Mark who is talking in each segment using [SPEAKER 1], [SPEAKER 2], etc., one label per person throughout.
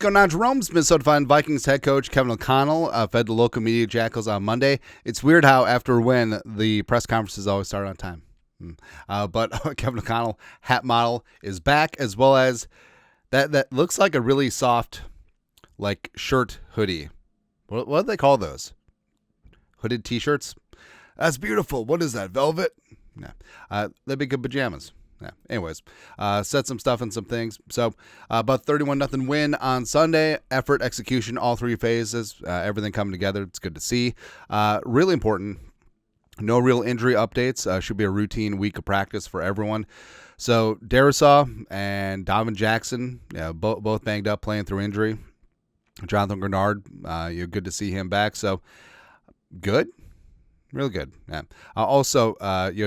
[SPEAKER 1] going on, Jerome's Minnesota Vikings head coach Kevin O'Connell fed the local media jackals on Monday. It's weird how after a win, the press conferences always start on time. But Kevin O'Connell hat model is back, as well as that looks like a really soft, like, shirt hoodie. What do they call those? Hooded T-shirts? That's beautiful. What is that, velvet? Yeah. They'd be good pajamas. Yeah. Anyways, said some stuff and some things. So about 31-0 win on Sunday. Effort, execution, all three phases. Everything coming together. It's good to see. Really important. No real injury updates. Should be a routine week of practice for everyone. So Darisaw and Donovan Jackson, both banged up playing through injury. Jonathan Grenard, good to see him back. So good. Real good. Yeah. Also,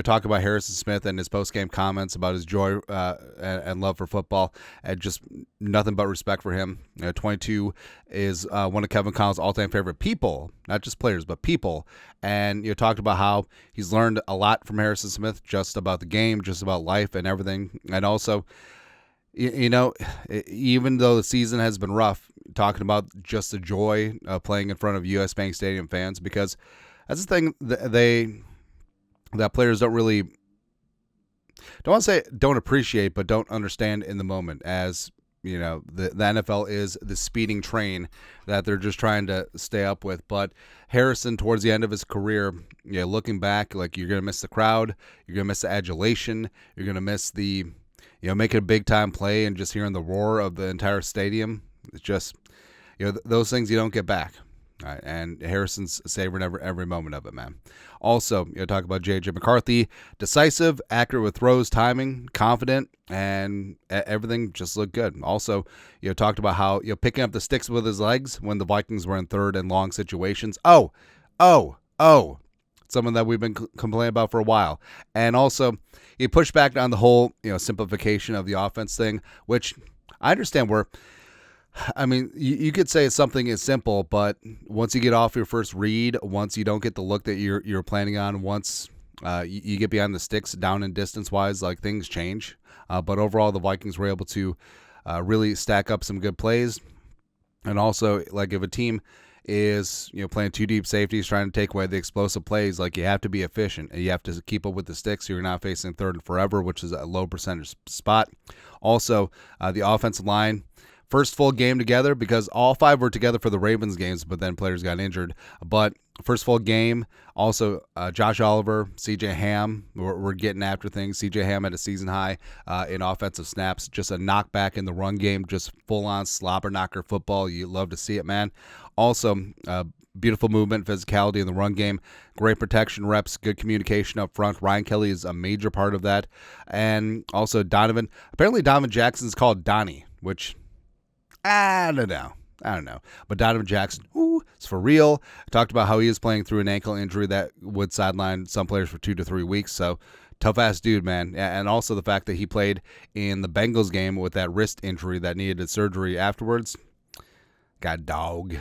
[SPEAKER 1] talk about Harrison Smith and his post-game comments about his joy and love for football, and just nothing but respect for him. 22 is one of Kevin O'Connell's all-time favorite people, not just players, but people. And you talked about how he's learned a lot from Harrison Smith, just about the game, just about life and everything. And also, even though the season has been rough, talking about just the joy of playing in front of U.S. Bank Stadium fans, because that's the thing that players don't want to say don't appreciate, but don't understand in the moment. As the NFL is the speeding train that they're just trying to stay up with. But Harrison, towards the end of his career, looking back, like, you're gonna miss the crowd, you're gonna miss the adulation, you're gonna miss the making a big time play and just hearing the roar of the entire stadium. It's just those things you don't get back. All right, and Harrison's savoring every moment of it, man. Also, talk about J.J. McCarthy, decisive, accurate with throws, timing, confident, and everything just looked good. Also, talked about how picking up the sticks with his legs when the Vikings were in third and long situations. Something that we've been complaining about for a while. And also, he pushed back on the whole simplification of the offense thing, which I understand you could say something is simple, but once you get off your first read, once you don't get the look that you're planning on, once you get behind the sticks down and distance-wise, like, things change. But overall, the Vikings were able to really stack up some good plays. And also, like, if a team is playing two deep safeties, trying to take away the explosive plays, like, you have to be efficient and you have to keep up with the sticks. So you're not facing third and forever, which is a low percentage spot. Also, the offensive line, first full game together, because all five were together for the Ravens games, but then players got injured. But first full game. Also, Josh Oliver, C.J. Ham, we're getting after things. C.J. Ham had a season high in offensive snaps. Just a knockback in the run game, just full-on slobber knocker football. You love to see it, man. Also, beautiful movement, physicality in the run game. Great protection reps, good communication up front. Ryan Kelly is a major part of that. And also Donovan. Apparently Donovan Jackson's called Donnie, which I don't know. But Donovan Jackson, it's for real. I talked about how he is playing through an ankle injury that would sideline some players for 2 to 3 weeks. So, tough-ass dude, man. And also the fact that he played in the Bengals game with that wrist injury that needed surgery afterwards. Got a dog,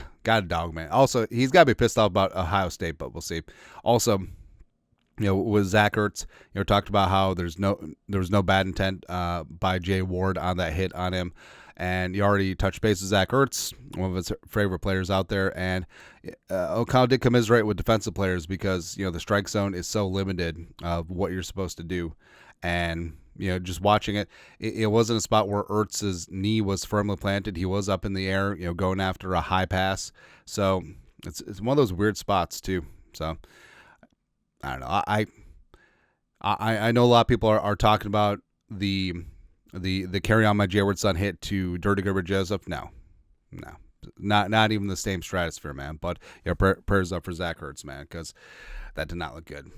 [SPEAKER 1] man. Also, he's got to be pissed off about Ohio State, but we'll see. Also, with Zach Ertz, talked about how there was no bad intent by Jay Ward on that hit on him. And you already touched base with Zach Ertz, one of his favorite players out there. And O'Connell did commiserate with defensive players because, the strike zone is so limited of what you're supposed to do. And, just watching it, it wasn't a spot where Ertz's knee was firmly planted. He was up in the air, going after a high pass. So it's one of those weird spots, too. So, I don't know. I know a lot of people are talking about the carry on my Jayward son hit to Dirty Gerber Joseph. No, not even the same stratosphere, man. But prayers up for Zach Ertz, man, because that did not look good.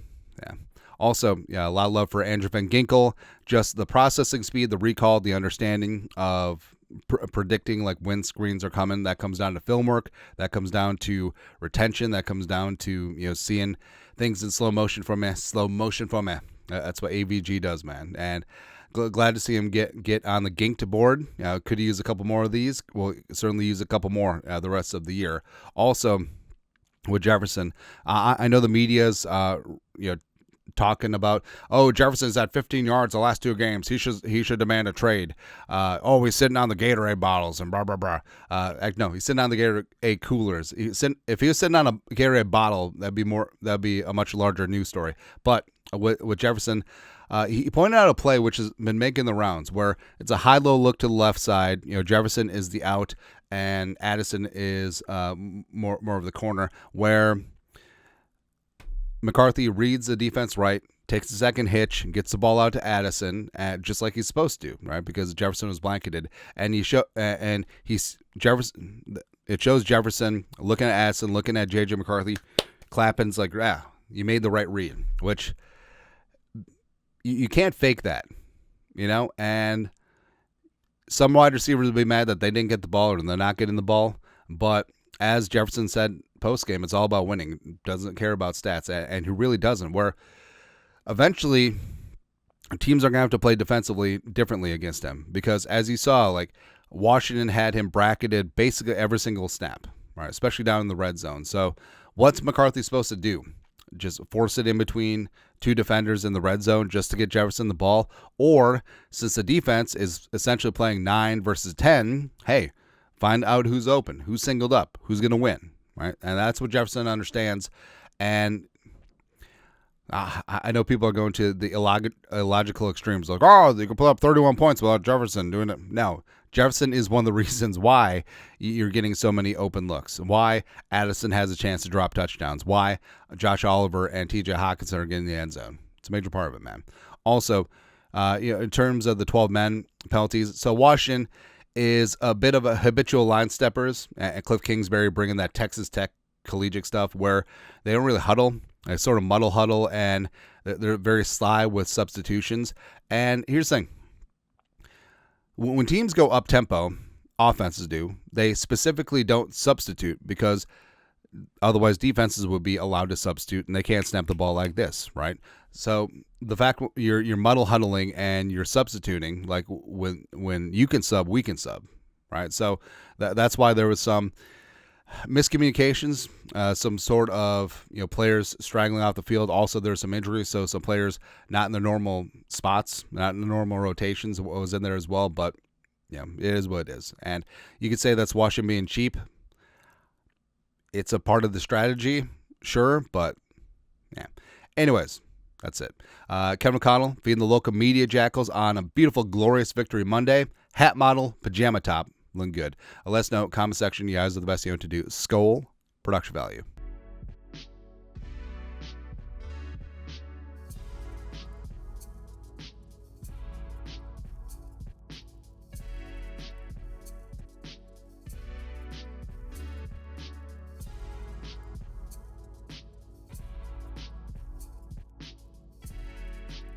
[SPEAKER 1] Yeah. Also, a lot of love for Andrew Van Ginkel. Just the processing speed, the recall, the understanding of predicting like when screens are coming. That comes down to film work. That comes down to retention. That comes down to seeing things in slow motion for me. That's what AVG does, man. And glad to see him get on the Ginked board. Could he use a couple more of these? We'll certainly use a couple more the rest of the year. Also, with Jefferson, I know the media's talking about, oh, Jefferson's at 15 yards the last 2 games. He should demand a trade. Oh, he's sitting on the Gatorade bottles and blah blah blah. No, he's sitting on the Gatorade coolers. If he was sitting on a Gatorade bottle, that'd be a much larger news story. But with Jefferson, he pointed out a play which has been making the rounds, where it's a high-low look to the left side. Jefferson is the out, and Addison is more of the corner, where McCarthy reads the defense right, takes a second hitch, and gets the ball out to Addison, just like he's supposed to, right? Because Jefferson was blanketed, and Jefferson. It shows Jefferson looking at Addison, looking at JJ McCarthy, clapping's like, you made the right read, which you can't fake that, and some wide receivers will be mad that they didn't get the ball or they're not getting the ball. But as Jefferson said post-game, it's all about winning. Doesn't care about stats, and he really doesn't. Where eventually teams are going to have to play defensively differently against him, because as you saw, like, Washington had him bracketed basically every single snap, right? Especially down in the red zone. So what's McCarthy supposed to do? Just force it in between 2 defenders in the red zone just to get Jefferson the ball? Or, since the defense is essentially playing 9 versus 10, hey, find out who's open, who's singled up, who's going to win, right? And that's what Jefferson understands. And I know people are going to the illogical extremes, like, oh, they can put up 31 points without Jefferson doing it. No, Jefferson is one of the reasons why you're getting so many open looks, why Addison has a chance to drop touchdowns, why Josh Oliver and TJ Hawkinson are getting the end zone. It's a major part of it, man. Also, in terms of the 12 men penalties, so Washington is a bit of a habitual line steppers, and Cliff Kingsbury bringing that Texas Tech collegiate stuff where they don't really huddle. They sort of muddle huddle, and they're very sly with substitutions. And here's the thing. When teams go up-tempo, offenses do, they specifically don't substitute, because otherwise defenses would be allowed to substitute, and they can't snap the ball like this, right? So the fact you're muddle huddling and you're substituting, like when you can sub, we can sub, right? So that's why there was some miscommunications, some sort of players straggling off the field. Also, there's some injuries, so some players not in their normal spots, not in the normal rotations was in there as well. But it is what it is, and you could say that's Washington being cheap. It's a part of the strategy, sure, but yeah. Anyways, that's it. Kevin O'Connell feeding the local media jackals on a beautiful, glorious victory Monday. Hat model, pajama top. Looking good. Let us know, comment section, you guys are the best to do. Skol, production value.